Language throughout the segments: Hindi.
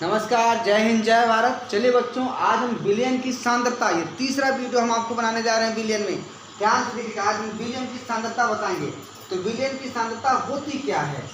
नमस्कार, जय हिंद, जय भारत। चलिए बच्चों, आज हम बिलियन की सांद्रता, ये तीसरा वीडियो हम आपको बनाने जा रहे हैं बिलियन में। ध्यान से देखिएगा, आज हम बिलियन की सांद्रता बताएंगे। तो बिलियन की सांद्रता होती क्या है?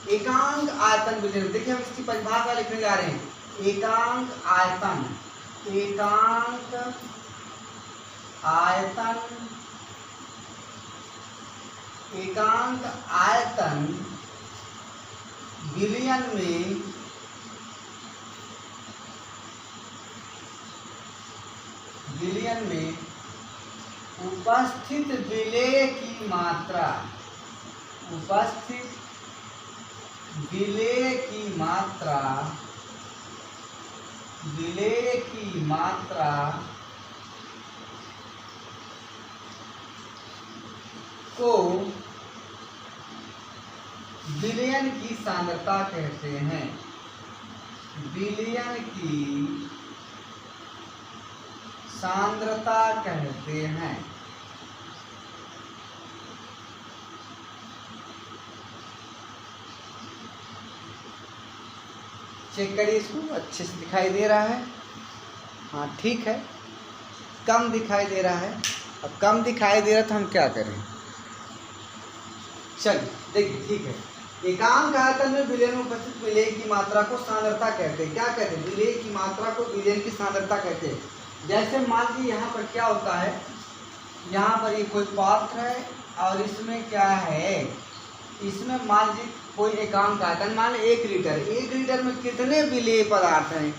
एकांक आयतन बिलियन। देखिए, हम इसकी परिभाषा लिखने जा रहे हैं। एकांक आयतन, एकांक आयतन, एकांक आयतन बिलियन में उपस्थित विलेय की मात्रा, उपस्थित विलेय की मात्रा, विलेय की मात्रा को बिलियन की सांद्रता कहते हैं। बिलियन की सांद्रता कहते हैं। चेक करिए इसको, अच्छे से दिखाई दे रहा है? हाँ ठीक है। कम दिखाई दे रहा है। अब कम दिखाई दे रहा तो हम क्या करें? चलिए देखिए, ठीक है। एकांक आयतन में बिलियन में उपस्थित विलेय की मात्रा को सांद्रता कहते हैं। क्या कहते हैं? विलेय की मात्रा को बिलियन की सांद्रता कहते हैं। जैसे मान लीजिए यहाँ पर क्या होता है, यहाँ पर ये कोई पात्र है और इसमें क्या है, इसमें मान लीजिए कोई एकांक आयतन, मान लीजिए 1 लीटर। 1 लीटर में कितने विलेय पदार्थ हैं?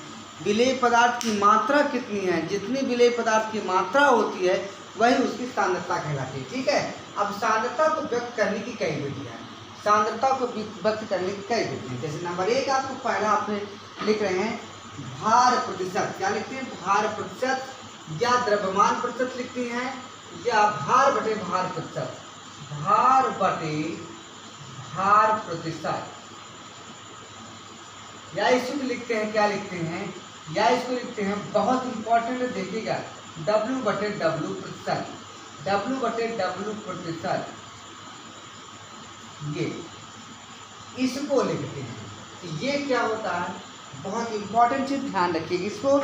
विलेय पदार्थ की मात्रा कितनी है? जितनी विलेय पदार्थ की मात्रा होती है वही उसकी सांद्रता कहलाती है। ठीक है। अब सांद्रता को व्यक्त करने की कई विधियाँ हैं। सांद्रता को व्यक्त करने की कई विधियाँ, जैसे नंबर 1 आपको पहला आपने लिख रहे हैं भार प्रतिशत। क्या लिखते हैं? भार प्रतिशत, या द्रव्यमान प्रतिशत लिखती हैं, या भार बटे भार प्रतिशत, भार बटे भार प्रतिशत, या इसको लिखते हैं, क्या लिखते हैं, या इसको लिखते हैं, बहुत इंपॉर्टेंट है, देखिएगा, W बटे W प्रतिशत, W बटे W प्रतिशत, ये इसको लिखते हैं। तो ये क्या होता है? बहुत इंपॉर्टेंट चीज, ध्यान रखिएगा इसको।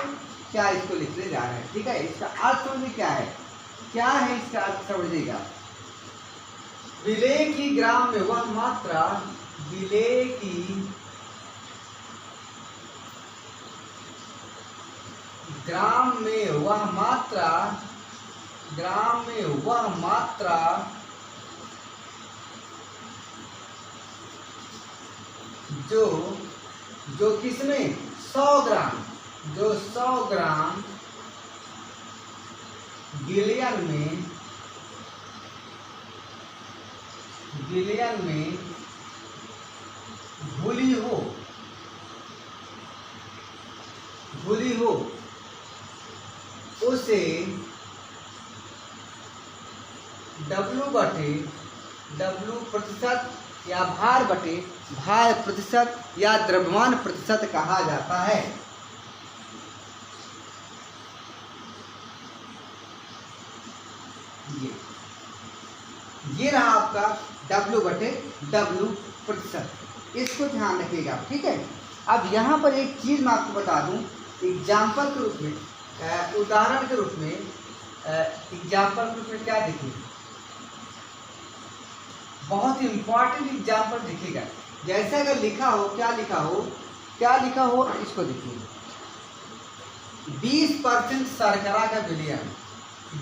क्या इसको लिखने जा रहे हैं? ठीक है। इसका अर्थ समझिए क्या है, क्या है इसका अर्थ समझिएगा। विलेय की ग्राम में वह मात्रा, विलेय की ग्राम में वह मात्रा, ग्राम में वह मात्रा जो किसमें 100 ग्राम, जो 100 ग्राम बिलियन में घुली हो उसे W बटे W प्रतिशत, या भार बटे भार प्रतिशत, या द्रव्यमान प्रतिशत कहा जाता है। ये रहा आपका W बटे W प्रतिशत। इसको ध्यान रखिएगा। ठीक है। अब यहाँ पर एक चीज मैं आपको बता दूं, एग्जाम्पल के रूप में, उदाहरण के रूप में, एग्जाम्पल के रूप में क्या देखिए, बहुत इंपॉर्टेंट एग्जाम्पल दिखेगा। जैसे अगर लिखा हो, क्या लिखा हो, क्या लिखा हो, इसको देखिए, 20% शर्करा का विलयन,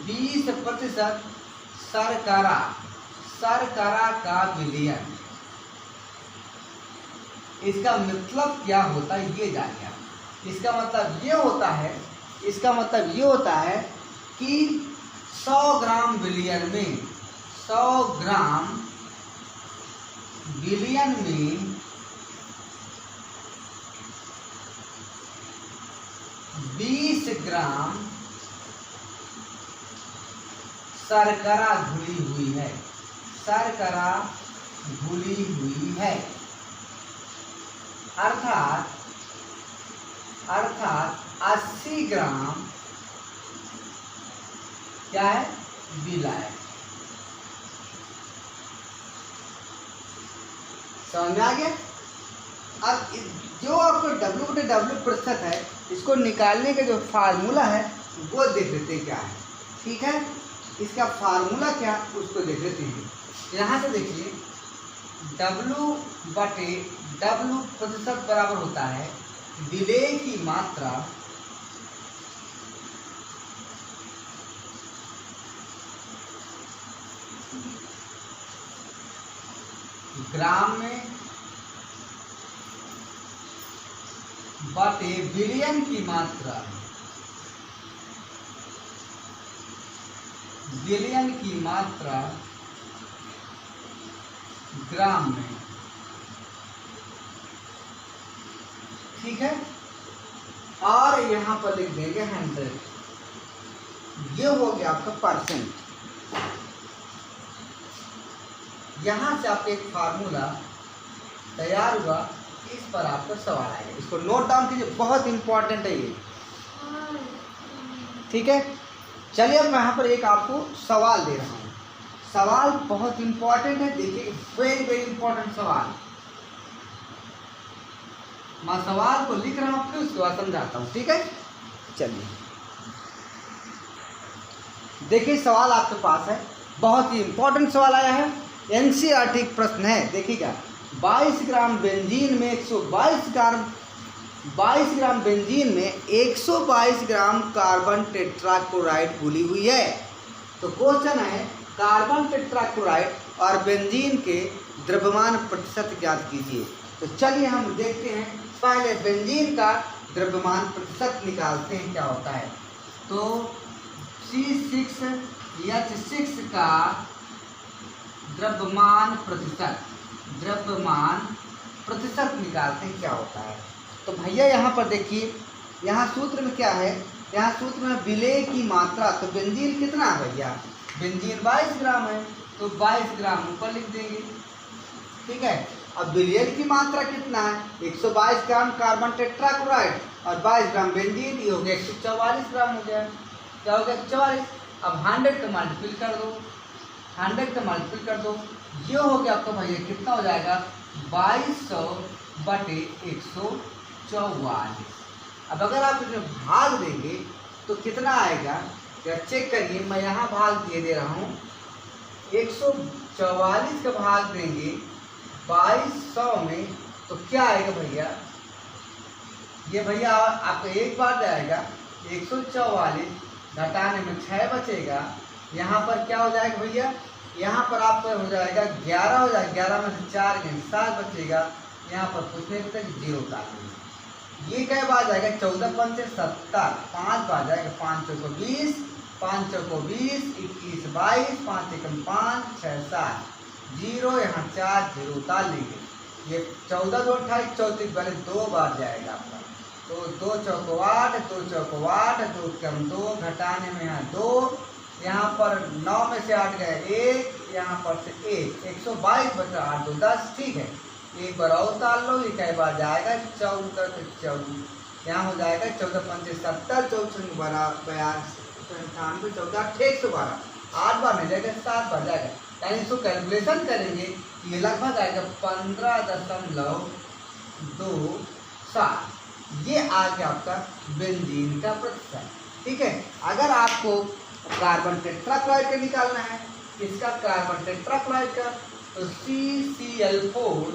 20% शर्करा का विलयन। इसका मतलब क्या होता है ये जानिए आप। इसका मतलब ये होता है, इसका मतलब ये होता है कि 100 ग्राम विलयन में, 100 ग्राम विलयन में 20 ग्राम शर्करा घुली हुई है, शर्करा घुली हुई है। अर्थात 80 ग्राम क्या है? विलायक। समझ में आ गया? अब जो आपको W/W प्रतिशत है, इसको निकालने का जो फार्मूला है वो देख लेते हैं क्या है। ठीक है, इसका फार्मूला क्या उसको देख लेते हैं। यहाँ से देखिए W/W प्रतिशत बराबर होता है विलेय की मात्रा ग्राम में बटे बिलियन की मात्रा, बिलियन की मात्रा ग्राम में। ठीक है, और यहां पर लिख देंगे 100। ये हो गया आपका परसेंट। यहां से आपका एक फार्मूला तैयार हुआ, इस पर आपका सवाल आएगा, इसको नोट डाउन कीजिए, बहुत इंपॉर्टेंट है ये। ठीक है, चलिए अब मैं यहाँ पर एक आपको सवाल दे रहा हूँ। सवाल बहुत इंपॉर्टेंट है, देखिए वेरी वेरी इंपॉर्टेंट सवाल। मैं सवाल को लिख रहा हूँ, फिर उसके बाद समझाता हूँ। ठीक है, चलिए देखिए सवाल आपके पास है, बहुत ही इंपॉर्टेंट सवाल आया है, एनसीईआरटी प्रश्न है। देखिएगा 22 ग्राम बेंजीन में 122 ग्राम बेंजीन में 122 ग्राम कार्बन टेट्राक्लोराइड घुली हुई है। तो क्वेश्चन है कार्बन टेट्राक्लोराइड और बेंजीन के द्रव्यमान प्रतिशत ज्ञात कीजिए। तो चलिए हम देखते हैं, पहले बेंजीन का द्रव्यमान प्रतिशत निकालते हैं क्या होता है। तो C6H6 का द्रव्यमान प्रतिशत निकालते हैं क्या होता है। तो भैया यहाँ पर देखिए, यहाँ सूत्र में क्या है, यहाँ सूत्र में विलेय की मात्रा। तो बेंजीन कितना है भैया, बेंजीन 22 ग्राम है, तो 22 ग्राम ऊपर लिख देंगे। ठीक है, अब विलेय की मात्रा कितना है, 122 ग्राम कार्बन टेट्राक्लोराइड और 22 ग्राम बेंजीन, ये हो गया 144 ग्राम हो गया। क्या हो गया, 144। अब 100 का मल्टीपल कर दो, 100 का मल्टीपल कर दो, ये हो गया आपका भैया कितना हो जाएगा, 2200/144। अब अगर आप इसमें भाग देंगे तो कितना आएगा, या चेक करिए, मैं यहाँ भाग दे रहा हूँ। 144 का भाग देंगे 2200 में, तो क्या आएगा भैया, ये भैया आपको एक बार जाएगा 144 घटाने में 6 बचेगा। यहाँ पर क्या हो जाएगा भैया, यहाँ पर आपका हो जाएगा 11 हो जाएगा, 11 में से 4 गए 7 बचेगा। यहाँ पर पूछने तक 0 उतार देंगे। ये क्या बार जाएगा, 14 पंचे 70, 5 बार जाएगा, 5 चौको 20, 5 चौको 20, 21 22, 5 एकम 5, 6 7, 0 यहाँ 4 0 उतार लेंगे। ये 14 2 28 34 वाले 2 बार जाएगा आपका। तो 2 चौको 8, 2 चौको 8, 2 कम 2, घटाने में यहाँ 2, यहाँ पर 9 में से 8 गए 1, यहाँ पर से 1, 122 बचा 8 2 10। ठीक है, एक बार और उतार लो, ये कई बार जाएगा 14 से 14, यहाँ हो जाएगा 14 पंचे 70, 14 12 92 98 14 112, 8 बार नहीं जाएगा 7 बार जाएगा। यानी इसको कैलकुलेशन करेंगे, ये लगभग आएगा 15.27। ये आ गया आपका बेंजीन का प्रतिशत। ठीक है, अगर आपको कार्बन टेट्राक्लोराइड का निकालना है, इसका कार्बन टेट्राक्लोराइड का, तो CCl4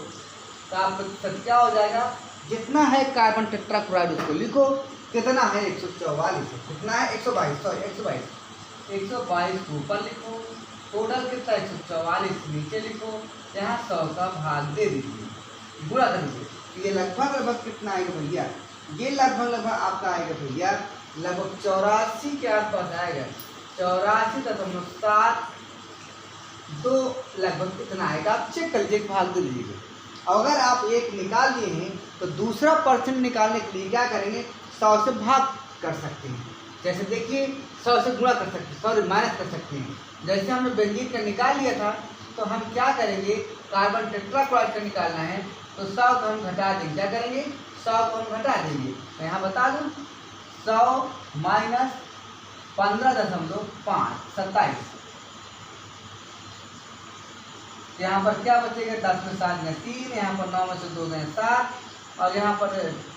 का प्रतिशत क्या हो जाएगा, जितना है कार्बन टेट्राक्लोराइड उसको लिखो, कितना है 144, कितना है 122 को ऊपर लिखो, टोटल कितना 144 नीचे लिखो, यहाँ 100 का भाग दे दीजिए, गुणा कर दीजिए। ये लगभग कितना आएगा भैया, ये लगभग आपका आएगा भैया लगभग 84 के आसपास आएगा, 84.72 लगभग कितना आएगा, आप चेक कर लीजिए, भाग दे लीजिएगा। अगर आप एक निकाल लिए हैं तो दूसरा परसेंट निकालने के लिए क्या करेंगे, 100 से भाग कर सकते हैं। जैसे देखिए 100 से गुणा कर सकते हैं, 100 माइनस कर सकते हैं। जैसे हमने बेंजीन का निकाल लिया था, तो हम क्या करेंगे, कार्बन टेट्राक्लोराइड का निकालना है, तो 100 को हम घटा देंगे, क्या करेंगे 100 को हम घटा देंगे। मैं यहाँ बता दूँ, 100 माइनस 15.5 27, यहाँ पर क्या बचेगा, 10 में 7 गए 3, यहाँ पर 9 में से 2 गए 7, और यहाँ पर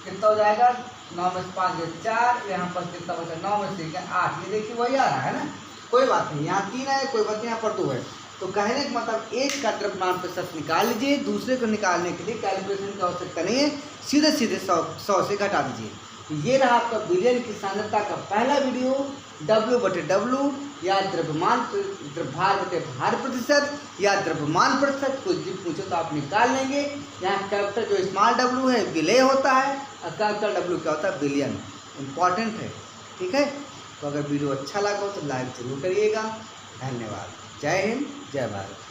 कितना हो जाएगा, 9 में से 5 गए 4, यहाँ पर कितना बचा 9 में से 8, ये देखिए वही आ रहा है ना, कोई बात नहीं, यहाँ 3 है कोई बात नहीं, यहाँ पर 2 है। तो कहने का मतलब एक का द्रव्यमान प्रतिशत निकाल लीजिए, दूसरे को निकालने के लिए कैलकुलेशन की आवश्यकता नहीं है, सीधे सीधे 100 से घटा दीजिए। तो ये रहा आपका विलयन की सांद्रता का पहला वीडियो, W/W या द्रव्यमान भार बटे भार प्रतिशत या द्रव्यमान प्रतिशत, कुछ भी पूछो तो आप निकाल लेंगे। यहाँ कैपिटल जो स्मॉल w है विलय होता है और कैपिटल W क्या होता है, विलयन, इम्पॉर्टेंट है, ठीक है। तो अगर वीडियो अच्छा लगा हो तो लाइक जरूर करिएगा। धन्यवाद। जय हिंद, जय भारत।